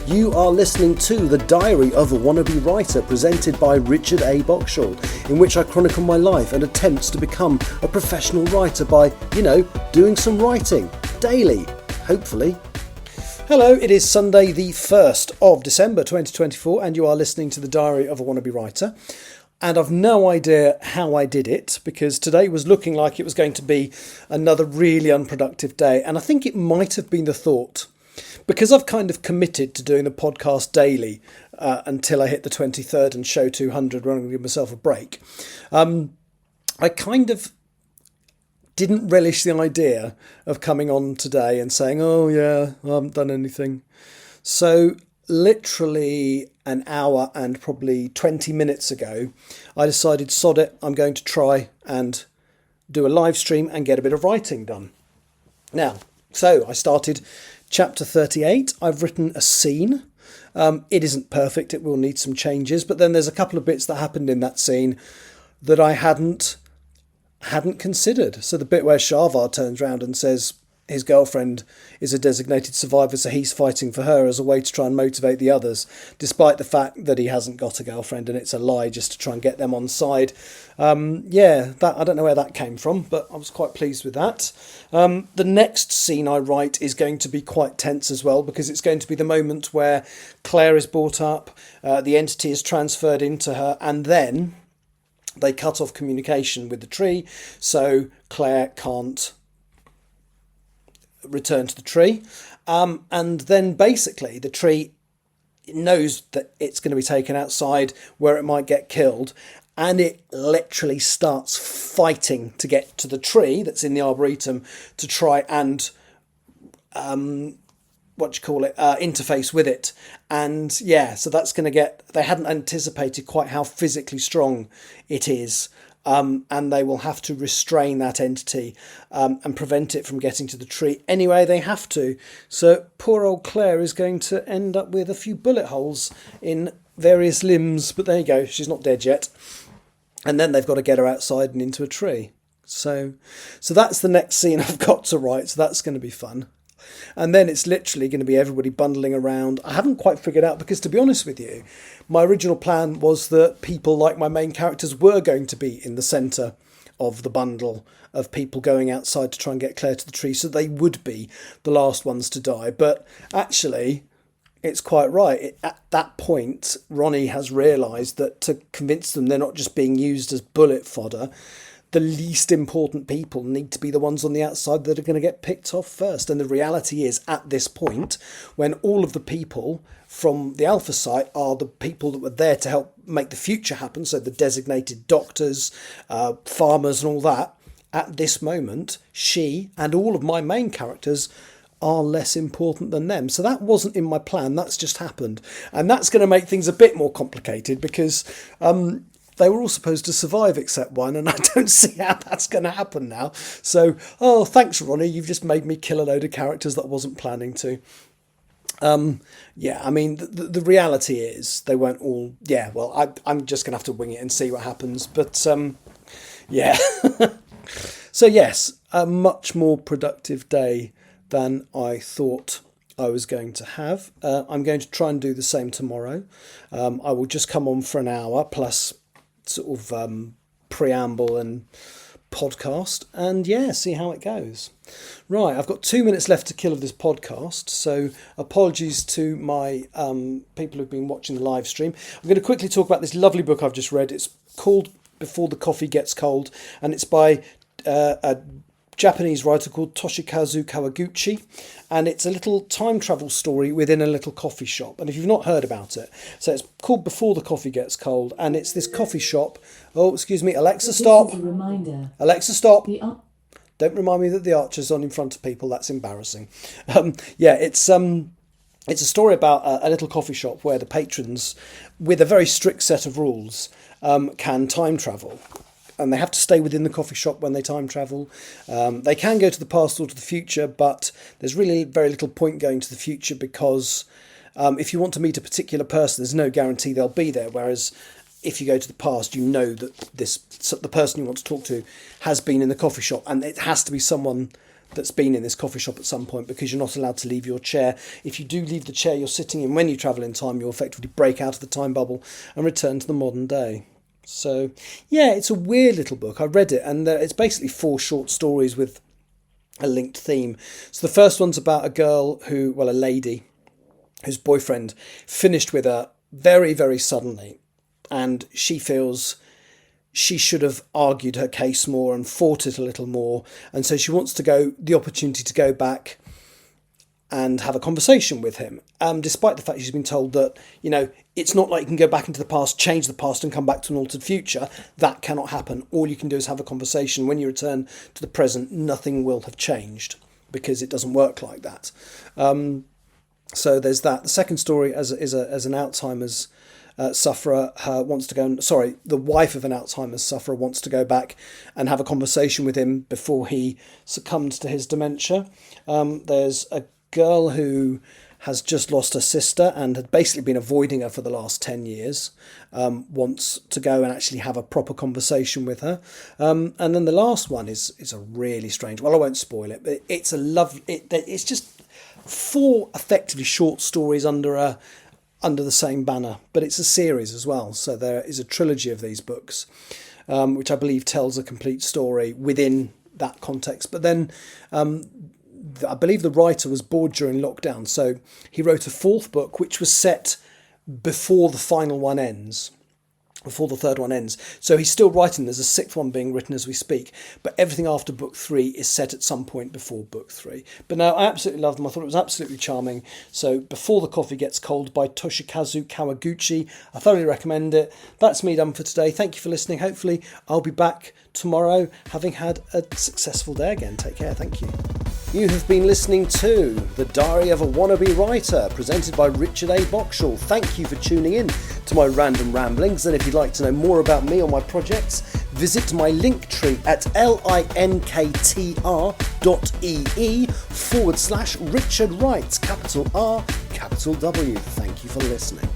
You are listening to The Diary of a Wannabe Writer, presented by Richard A. Boxshall, in which I chronicle my life and attempts to become a professional writer by, doing some writing, daily, hopefully. Hello, it is Sunday the 1st of December 2024, and you are listening to The Diary of a Wannabe Writer. And I've no idea how I did it, because today was looking like it was going to be another really unproductive day. And I think it might have been the thought, because I've kind of committed to doing the podcast daily until I hit the 23rd and show 200, where I'm going to give myself a break. I kind of didn't relish the idea of coming on today and saying, oh yeah, I haven't done anything. So literally an hour and probably 20 minutes ago, I decided, sod it, I'm going to try and do a live stream and get a bit of writing done. Now, so I started chapter 38. I've written a scene. It isn't perfect. It will need some changes, but then there's a couple of bits that happened in that scene that I hadn't considered. So the bit where Sharvar turns around and says his girlfriend is a designated survivor, so he's fighting for her as a way to try and motivate the others, despite the fact that he hasn't got a girlfriend and it's a lie just to try and get them on side. I don't know where that came from, but I was quite pleased with that. The next scene I write is going to be quite tense as well, because it's going to be the moment where Claire is brought up, the entity is transferred into her, and then they cut off communication with the tree, so Claire can't return to the tree. And then basically the tree knows that it's going to be taken outside where it might get killed, and it literally starts fighting to get to the tree that's in the Arboretum to try and interface with it. And yeah, so that's going to they hadn't anticipated quite how physically strong it is. And they will have to restrain that entity and prevent it from getting to the tree. Anyway, they have to. So poor old Claire is going to end up with a few bullet holes in various limbs. But there you go, she's not dead yet. And then they've got to get her outside and into a tree. So that's the next scene I've got to write. So that's going to be fun. And then it's literally going to be everybody bundling around. I haven't quite figured out, because to be honest with you, my original plan was that people like my main characters were going to be in the centre of the bundle of people going outside to try and get Claire to the tree, so they would be the last ones to die. But actually, it's quite right. At that point, Ronnie has realised that to convince them they're not just being used as bullet fodder, the least important people need to be the ones on the outside that are going to get picked off first. And the reality is, at this point, when all of the people from the Alpha site are the people that were there to help make the future happen, so the designated doctors, farmers and all that, at this moment, she and all of my main characters are less important than them. So that wasn't in my plan, that's just happened. And that's going to make things a bit more complicated, because they were all supposed to survive except one, and I don't see how that's going to happen now. So, thanks, Ronnie. You've just made me kill a load of characters that I wasn't planning to. The reality is they won't all... Yeah, well, I'm just going to have to wing it and see what happens. But, yeah. So, yes, a much more productive day than I thought I was going to have. I'm going to try and do the same tomorrow. I will just come on for an hour, plus sort of preamble and podcast, and see how it goes. Right, I've got 2 minutes left to kill of this podcast, so apologies to my people who've been watching the live stream. I'm going to quickly talk about this lovely book I've just read. It's called Before the Coffee Gets Cold, and it's by a Japanese writer called Toshikazu Kawaguchi, and it's a little time travel story within a little coffee shop. And if you've not heard about it, so it's called Before the Coffee Gets Cold, and it's this coffee shop. Oh, excuse me, Alexa, stop. This is a reminder. Alexa, stop. Don't remind me that the Archer's on in front of people. That's embarrassing. It's a story about a little coffee shop where the patrons, with a very strict set of rules, can time travel. And they have to stay within the coffee shop when they time travel. They can go to the past or to the future, but there's really very little point going to the future, because if you want to meet a particular person, there's no guarantee they'll be there. Whereas if you go to the past, you know that the person you want to talk to has been in the coffee shop, and it has to be someone that's been in this coffee shop at some point, because you're not allowed to leave your chair. If you do leave the chair you're sitting in when you travel in time, you'll effectively break out of the time bubble and return to the modern day. So, yeah, it's a weird little book. I read it, and it's basically 4 short stories with a linked theme. So the first one's about a lady whose boyfriend finished with her very, very suddenly, and she feels she should have argued her case more and fought it a little more, and so she wants the opportunity to go back and have a conversation with him, despite the fact she's been told that, it's not like you can go back into the past, change the past and come back to an altered future. That cannot happen. All you can do is have a conversation. When you return to the present, nothing will have changed, because it doesn't work like that. So there's that. The second story as an Alzheimer's sufferer the wife of an Alzheimer's sufferer wants to go back and have a conversation with him before he succumbs to his dementia. There's a girl who has just lost her sister and had basically been avoiding her for the last 10 years, wants to go and actually have a proper conversation with her. And then the last one is a really strange, I won't spoil it, but it's just 4 effectively short stories under the same banner, but it's a series as well. So there is a trilogy of these books, which I believe tells a complete story within that context. But then I believe the writer was bored during lockdown, so he wrote a 4th book, which was set before the final one ends. Before the 3rd one ends. So he's still writing. There's a 6th one being written as we speak, but everything after book 3 is set at some point before book 3. But no, I absolutely loved them. I thought it was absolutely charming. So Before the Coffee Gets Cold by Toshikazu Kawaguchi. I thoroughly recommend it. That's me done for today. Thank you for listening. Hopefully I'll be back tomorrow having had a successful day again. Take care. Thank you. You have been listening to The Diary of a Wannabe Writer, presented by Richard A. Boxall. Thank you for tuning in to my random ramblings, and if you'd like to know more about me or my projects, visit my link tree at linktr.ee/Richard Wright, capital R, capital W. Thank you for listening.